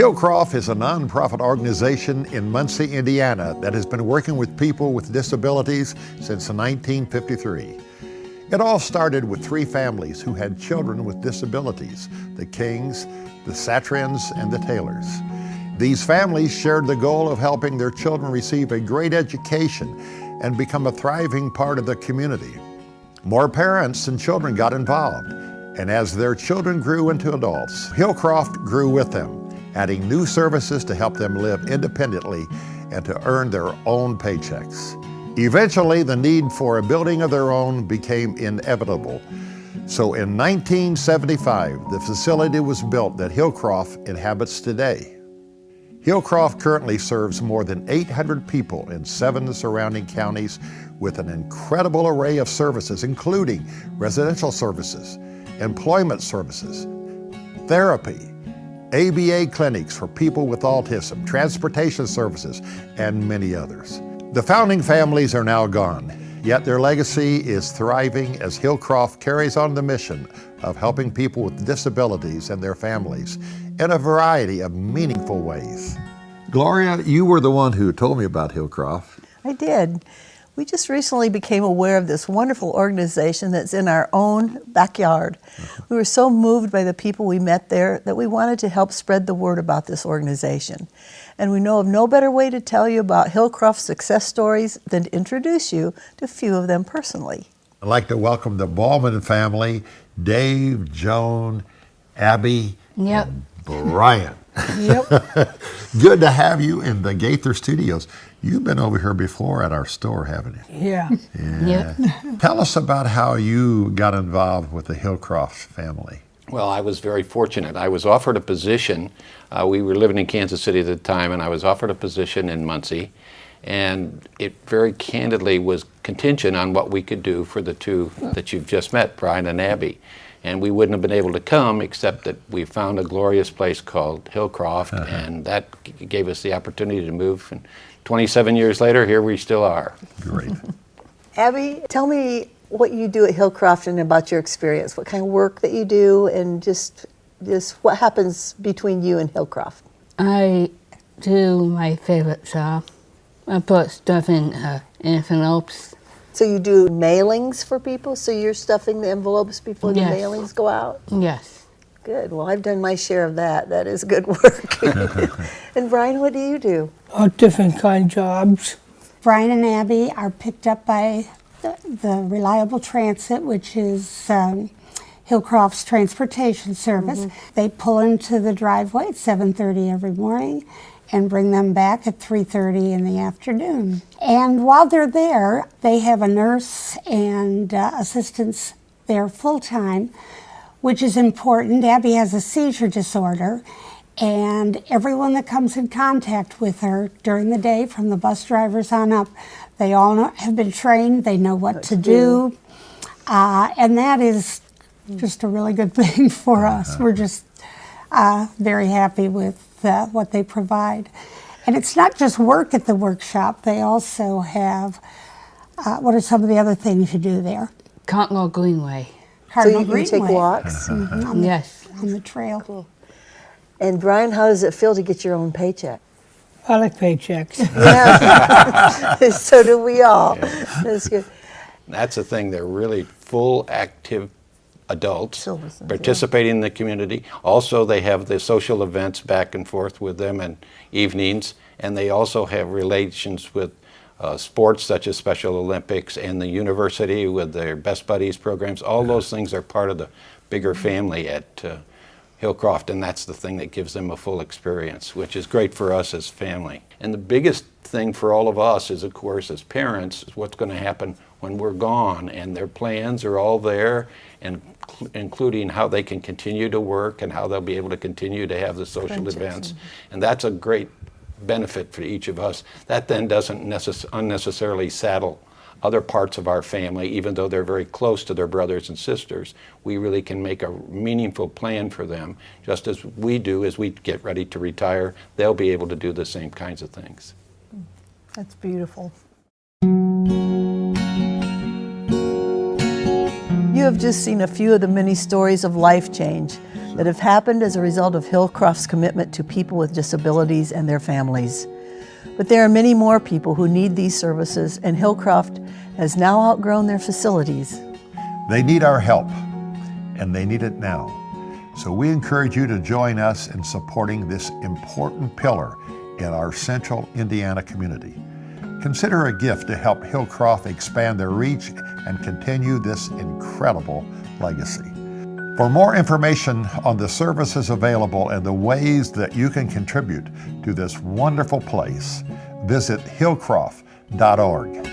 Hillcroft is a nonprofit organization in Muncie, Indiana that has been working with people with disabilities since 1953. It all started with 3 families who had children with disabilities: the Kings, the Satrins, and the Taylors. These families shared the goal of helping their children receive a great education and become a thriving part of the community. More parents and children got involved, and as their children grew into adults, Hillcroft grew with them, adding new services to help them live independently and to earn their own paychecks. Eventually, the need for a building of their own became inevitable. So in 1975, the facility was built that Hillcroft inhabits today. Hillcroft currently serves more than 800 people in 7 surrounding counties with an incredible array of services, including residential services, employment services, therapy, ABA clinics for people with autism, transportation services, and many others. The founding families are now gone, yet their legacy is thriving as Hillcroft carries on the mission of helping people with disabilities and their families in a variety of meaningful ways. Gloria, you were the one who told me about Hillcroft. I did. We just recently became aware of this wonderful organization that's in our own backyard. We were so moved by the people we met there that we wanted to help spread the word about this organization. And we know of no better way to tell you about Hillcroft's success stories than to introduce you to a few of them personally. I'd like to welcome the Bahlmann family, Dave, Joan, Abby, and Brian. Yep. Good to have you in the Gaither studios. You've been over here before at our store, haven't you? Yeah. Yeah. Tell us about how you got involved with the Hillcroft family. Well, I was very fortunate. I was offered a position. We were living in Kansas City at the time, and I was offered a position in Muncie. And it very candidly was contingent on what we could do for the 2 that you've just met, Brian and Abby. And we wouldn't have been able to come except that we found a glorious place called Hillcroft, and that gave us the opportunity to move. And 27 years later, here we still are. Great. Abby, tell me what you do at Hillcroft and about your experience, what kind of work that you do, and just what happens between you and Hillcroft. I do my favorite job. I put stuff in envelopes. So you do mailings for people? So you're stuffing the envelopes before the Yes. mailings go out? Yes. Good. Well, I've done my share of that. That is good work. And Brian, what do you do? Different kind of jobs. Brian and Abby are picked up by the Reliable Transit, which is Hillcroft's transportation service. They pull into the driveway at 7:30 every morning and bring them back at 3:30 in the afternoon. And while they're there, they have a nurse and assistants there full-time, which is important. Abby has a seizure disorder, and everyone that comes in contact with her during the day, from the bus drivers on up, they all have been trained, they know what to do, and that is just a really good thing for us. We're just very happy with what they provide. And it's not just work at the workshop, they also have, what are some of the other things you do there? Cardinal Greenway. Cardinal So you take Greenway. walks? Yes. On the trail. Cool. And Brian, how does it feel to get your own paycheck? I like paychecks. Yeah. So do we all. That's good. That's the thing. They're really full, active adults Citizens, participating in the community. Also, they have the social events back and forth with them and evenings, and they also have relations with sports such as Special Olympics and the university with their Best Buddies programs. All those things are part of the bigger family at Hillcroft, and that's the thing that gives them a full experience, which is great for us as family. And the biggest thing for all of us is, of course, as parents, is what's going to happen when we're gone, and their plans are all there, and including how they can continue to work and how they'll be able to continue to have the social events. And that's a great benefit for each of us. That then doesn't unnecessarily saddle other parts of our family, even though they're very close to their brothers and sisters. We really can make a meaningful plan for them, just as we do as we get ready to retire. They'll be able to do the same kinds of things. That's You have just seen a few of the many stories of life change that have happened as a result of Hillcroft's commitment to people with disabilities and their families. But there are many more people who need these services, and Hillcroft has now outgrown their facilities. They need our help, and they need it now. So we encourage you to join us in supporting this important pillar in our central Indiana community. Consider a gift to help Hillcroft expand their reach and continue this incredible legacy. For more information on the services available and the ways that you can contribute to this wonderful place, visit hillcroft.org.